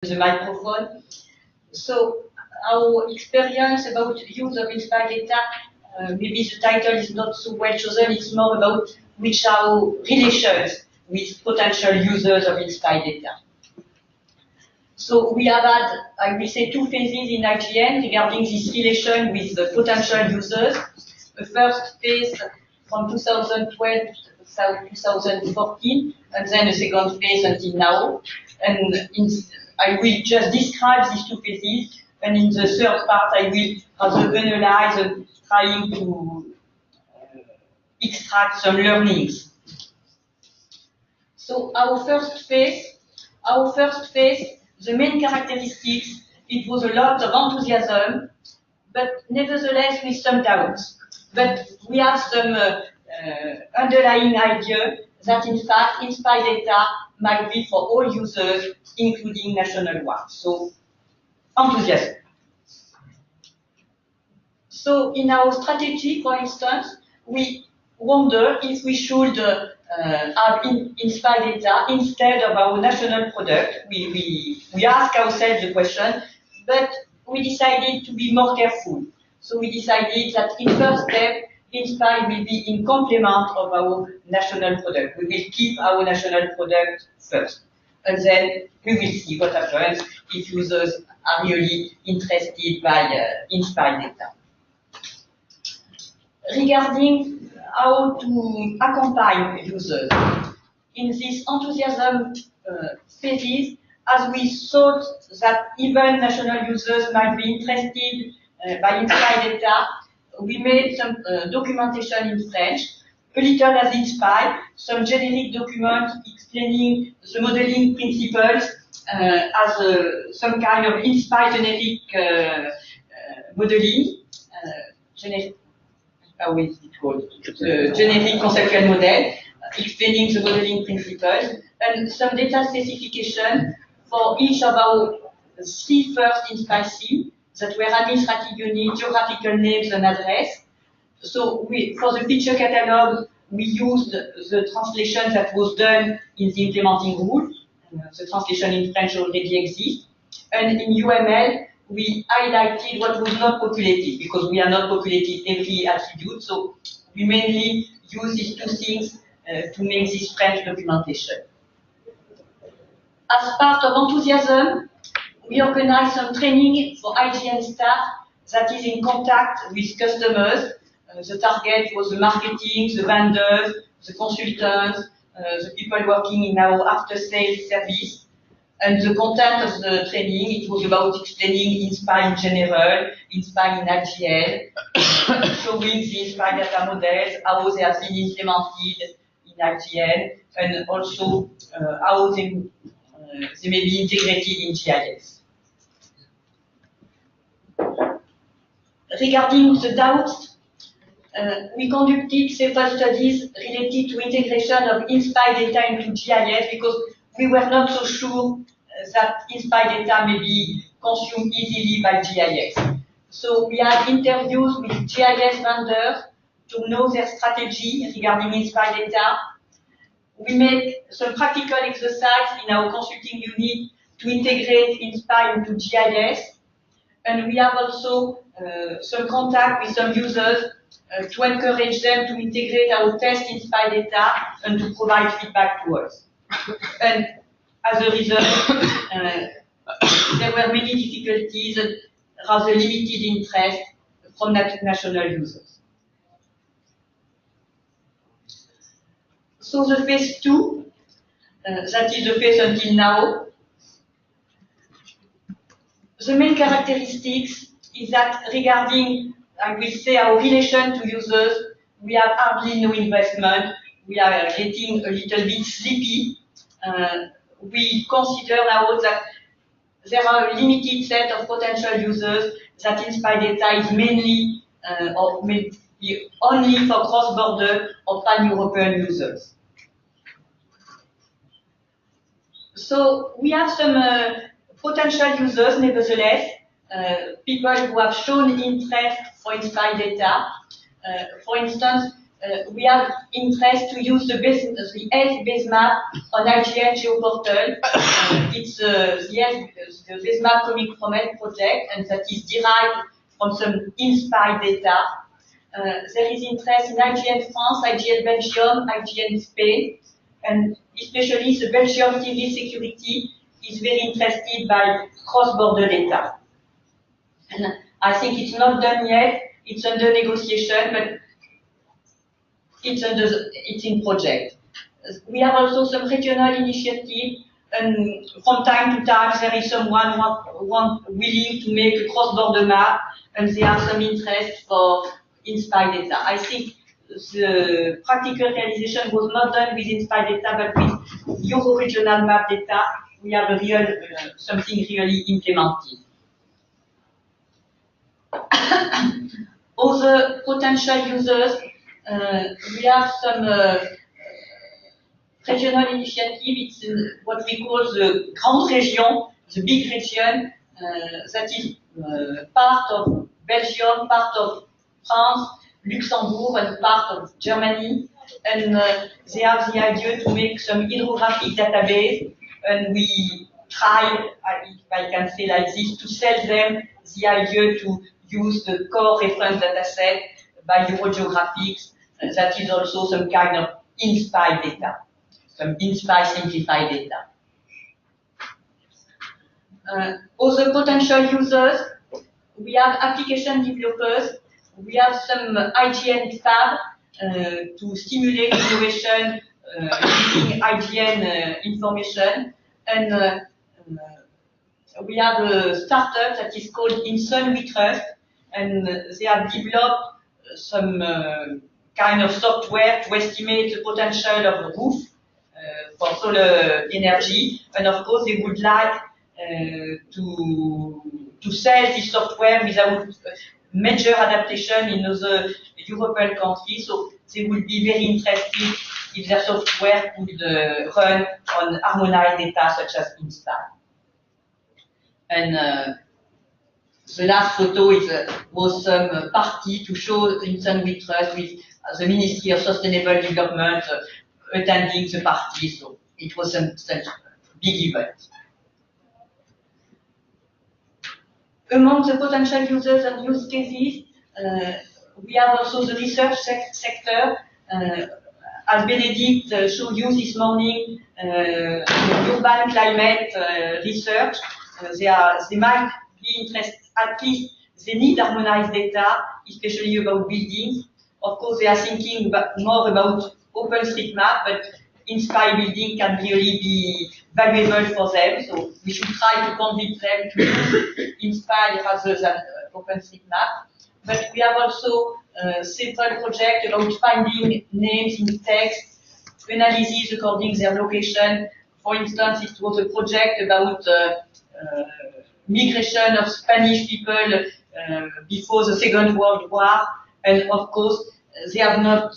the microphone. So our experience about use of Inspire data, maybe the title is not so well chosen, it's more about which are relations with potential users of Inspire data. So we have had, I will say, two phases in IGN regarding this relation with the potential users. The first phase from 2012 to 2014, and then a second phase until now. And I will just describe these two phases, and in the third part I will rather analyze and trying to extract some learnings. So our first phase, the main characteristics, it was a lot of enthusiasm, but nevertheless with some doubts. But we have some underlying idea that in fact Inspire data might be for all users, including national ones. So enthusiasm. So in our strategy, for instance, we wonder if we should have Inspire data instead of our national product. We ask ourselves the question, but we decided to be more careful. So we decided that in first step, Inspire will be in complement of our national product. We will keep our national product first. And then we will see what happens if users are really interested by Inspire data. Regarding how to accompany users in this enthusiasm phases, as we thought that even national users might be interested by Inspire data, we made some documentation in French, a little as Inspire, some generic document explaining the modeling principles as some kind of Inspire generic modeling, how is it called? Generic conceptual model, explaining the modeling principles, and some data specification for each of our three first Inspire themes that were administrative unit, geographical names, and address. So for the feature catalog, we used the translation that was done in the implementing rule. The translation in French already exists. And in UML, we highlighted what was not populated, because we are not populated every attribute. So we mainly use these two things to make this French documentation. As part of enthusiasm, we organize some training for IGN staff that is in contact with customers. The target was the marketing, the vendors, the consultants, the people working in our after-sales service. And the content of the training, it was about explaining Inspire in general, Inspire in IGN, showing the Inspire data models, how they have been implemented in IGN, and also how they may be integrated in GIS. Regarding the doubts, we conducted several studies related to integration of Inspire data into GIS because we were not so sure that Inspire data may be consumed easily by GIS. So we had interviews with GIS vendors to know their strategy regarding Inspire data. We made some practical exercise in our consulting unit to integrate Inspire into GIS. And we have also some contact with some users to encourage them to integrate our test Inspire data and to provide feedback to us. And as a result, there were many difficulties and rather limited interest from national users. So the phase 2, that is the phase until now. The main characteristics is that regarding, I will say, our relation to users, we have hardly no investment. We are getting a little bit sleepy. We consider now that there are a limited set of potential users that Inspire data is mainly or maybe only for cross-border or pan-European users. So we have some potential users, nevertheless, people who have shown interest for Inspire data. For instance, we have interest to use the health-based map on IGN GeoPortal. It's the base map coming from Health Project, and that is derived from some InSpy data. There is interest in IGN France, IGN Belgium, IGN Spain, and especially the Belgium TV security is very interested by cross-border data. And I think it's not done yet, it's under negotiation, but it's in project. We have also some regional initiative, and from time to time there is someone willing to make a cross-border map, and they have some interest for InSpy data. I think the practical realization was not done with InSpy data, but with Euro-regional map data, we have a real something really implemented. Other potential users, we have some regional initiative. It's what we call the Grande Région, the big region that is part of Belgium, part of France, Luxembourg, and part of Germany. And they have the idea to make some hydrographic database, and we try, if I can say like this, to sell them the idea to use the core reference dataset by Eurogeographics. That is also some kind of InSpy data, some InSpy simplified data. Other potential users, we have application developers, we have some IGN Fab to stimulate innovation using IGN information, and we have a startup that is called In Sun We Trust, and they have developed some kind of software to estimate the potential of a roof for solar energy, and of course they would like to sell this software without major adaptation in other European countries, so they would be very interested if their software could run on harmonized data such as InSpy. And the last photo was some party to show In Sun We Trust with the Ministry of Sustainable Development attending the party, so it was such a big event. Among the potential users and use cases, we have also the research sector. As Benedict showed you this morning, urban climate research, they might be interested, at least they need harmonized data, especially about buildings. Of course, they are thinking more about OpenStreetMap, but InSpy building can really be valuable for them, so we should try to convince them to use InSpy rather than OpenStreetMap. But we have also several projects about finding names in text, analysis according to their location. For instance, it was a project about migration of Spanish people before the Second World War, and of course, they have not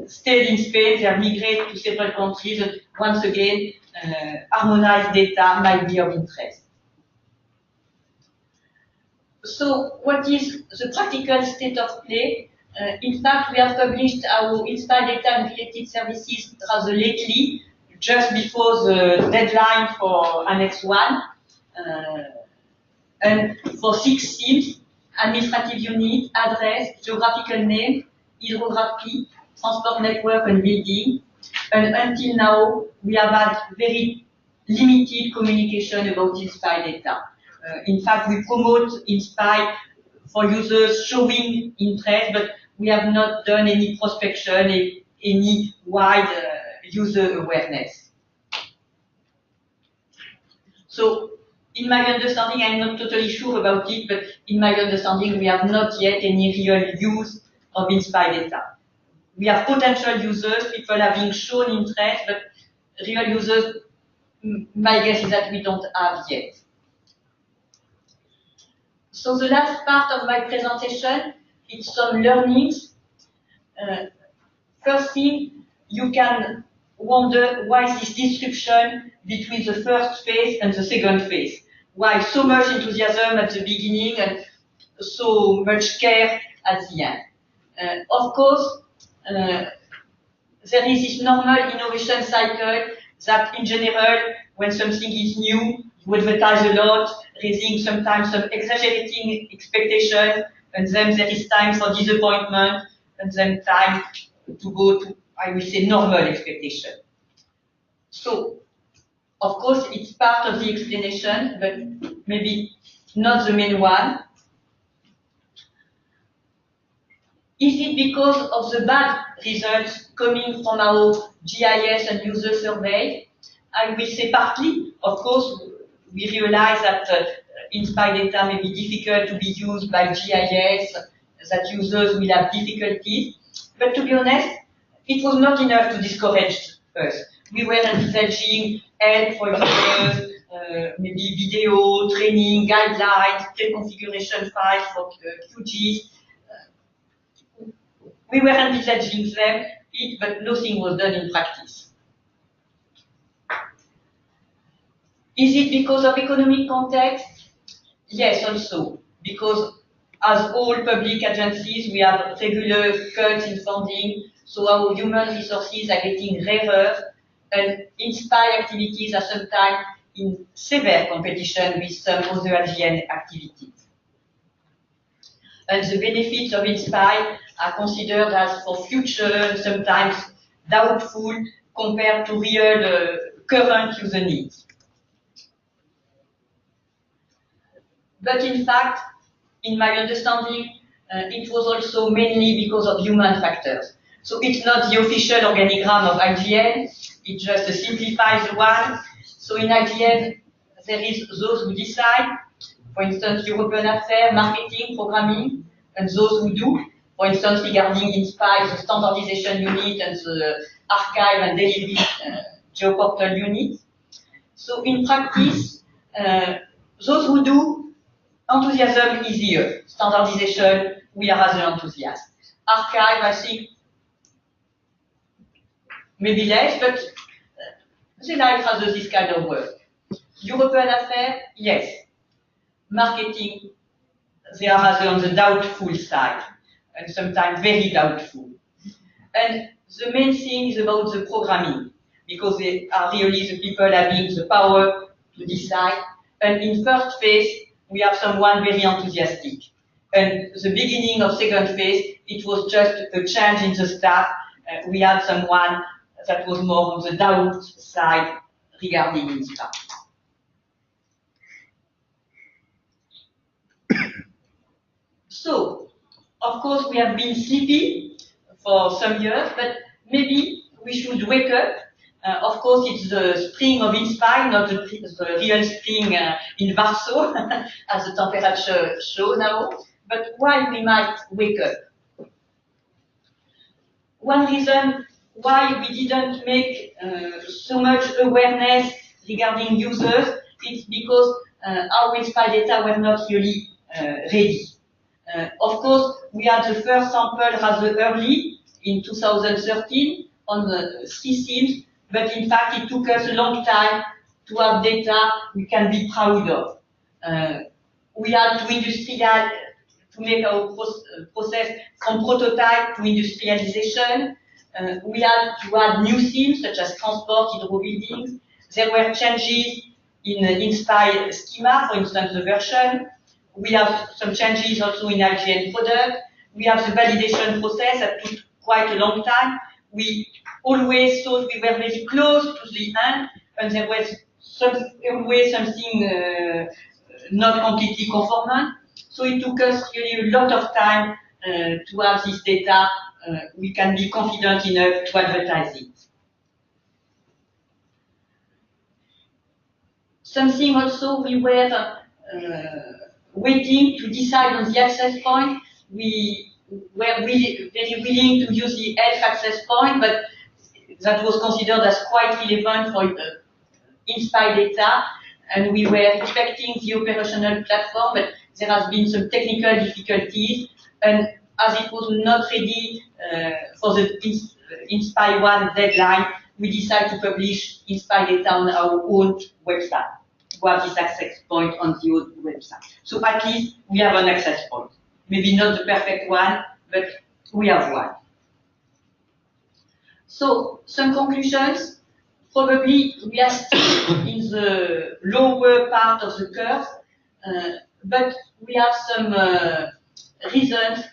stayed in Spain, they have migrated to several countries, and once again, harmonized data might be of interest. So, what is the practical state of play? In fact, we have published our InSpy data and related services rather lately, just before the deadline for Annex 1. And for 6 themes: administrative unit, address, geographical name, hydrography, transport network, and building. And until now, we have had very limited communication about InSpy data. In fact, we promote InSpy for users showing interest, but we have not done any prospection, any wide user awareness. So, in my understanding, I'm not totally sure about it, but in my understanding, we have not yet any real use of InSpy data. We have potential users, people having shown interest, but real users, my guess is that we don't have yet. So the last part of my presentation is some learnings. First thing, you can wonder why this description between the first phase and the second phase. Why so much enthusiasm at the beginning and so much care at the end. Of course, there is this normal innovation cycle that in general, when something is new, you advertise a lot, raising sometimes some exaggerating expectation, and then there is time for disappointment, and then time to go to, I will say, normal expectation. So, of course, it's part of the explanation, but maybe not the main one. Is it because of the bad results coming from our GIS and user survey? I will say partly. Of course, we realize that InSpy data may be difficult to be used by GIS, that users will have difficulties. But to be honest, it was not enough to discourage us. We were envisaging help for users, maybe video, training, guidelines, pre-configuration files for QGIS. We were envisaging them, but nothing was done in practice. Is it because of economic context? Yes, also. Because as all public agencies, we have regular cuts in funding, so our human resources are getting rarer, and InSpy activities are sometimes in severe competition with some other AGN activities. And the benefits of InSpy are considered as for future, sometimes doubtful compared to real current user needs. But in fact, in my understanding, it was also mainly because of human factors. So it's not the official organigram of IGN, it just simplifies the one. So in IGN, there is those who decide, for instance, European Affairs, marketing, programming, and those who do, for instance, regarding InSpy, the standardization unit and the archive and delivery geoportal unit. So in practice, those who do, enthusiasm easier. Standardization, we are rather enthusiastic. Archive, I think, maybe less, but they like rather this kind of work. European Affairs, yes. Marketing, they are rather on the doubtful side, and sometimes very doubtful. And the main thing is about the programming, because they are really the people having the power to decide. And in first phase, we have someone very enthusiastic. And the beginning of second phase, it was just a change in the staff. We had someone that was more on the doubt side regarding InSpy. So, of course, we have been sleepy for some years, but maybe we should wake up. Of course, it's the spring of InSpy, not the real spring in Warsaw, as the temperature shows now. But why we might wake up? One reason why we didn't make so much awareness regarding users is because our InSpy data were not really ready. Of course, we had the first sample rather early in 2013 on 3 themes, but in fact it took us a long time to have data we can be proud of. We had to make our process from prototype to industrialization. We had to add new themes such as transport, hydro buildings. There were changes in InSpy schema, for instance, the version. We have some changes also in IGN product. We have the validation process that took quite a long time. We always thought we were very close to the end, and there was always something not completely conformant. So it took us really a lot of time to have this data. We can be confident enough to advertise it. Something also we were waiting to decide on the access point. We were really very willing to use the health access point, but that was considered as quite relevant for InSpy data, and we were expecting the operational platform, but there has been some technical difficulties, and as it was not ready for the InSpy 1 deadline, we decided to publish InSpy data on our own website, to have this access point on the own website. So at least we have an access point. Maybe not the perfect one, but we have one. So, some conclusions. Probably we are still in the lower part of the curve, but we have some reasons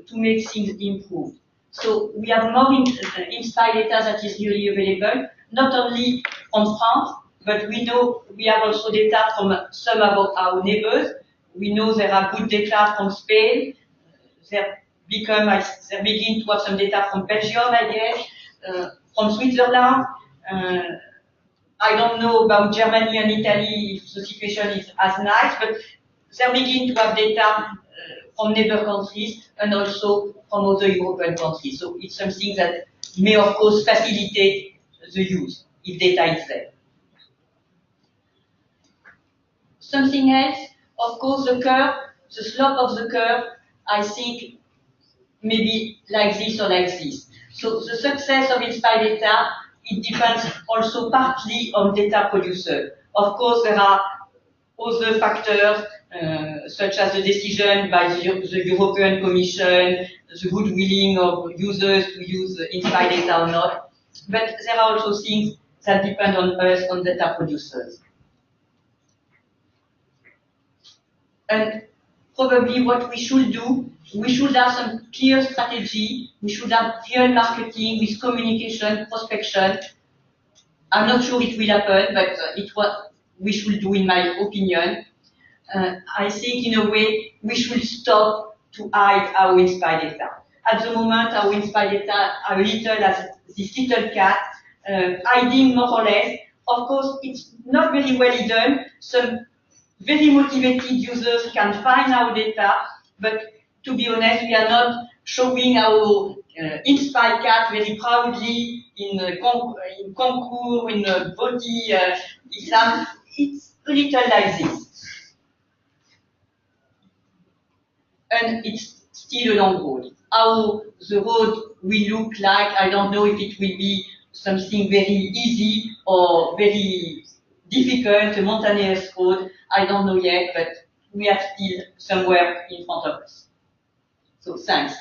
to make things improve. So we have more INSPIRE data that is really available, not only from France, but we know we have also data from some of our neighbors. We know there are good data from Spain. They begin to have some data from Belgium, I guess, from Switzerland. I don't know about Germany and Italy if the situation is as nice, but they begin to have data from neighbor countries and also from other European countries. So it's something that may, of course, facilitate the use if data is there. Something else, of course, the curve, the slope of the curve, I think maybe like this or like this. So the success of INSPIRE data, it depends also partly on data producer. Of course, there are other factors, such as the decision by the European Commission, the good willing of users to use INSPIRE data or not. But there are also things that depend on us, on data producers. And probably what we should do, we should have some clear strategy. We should have real marketing with communication, prospection. I'm not sure it will happen, but it's what we should do, in my opinion. I think, in a way, we should stop to hide our INSPIRE data. At the moment, our INSPIRE data are little as this little cat, hiding more or less. Of course, it's not very well done. Some very motivated users can find our data, but to be honest, we are not showing our INSPIRE cat very proudly in concours, in body exam. It's a little like this. And it's still a long road. How the road will look like, I don't know if it will be something very easy or very difficult, a mountainous road. I don't know yet, but we are still somewhere in front of us. So thanks.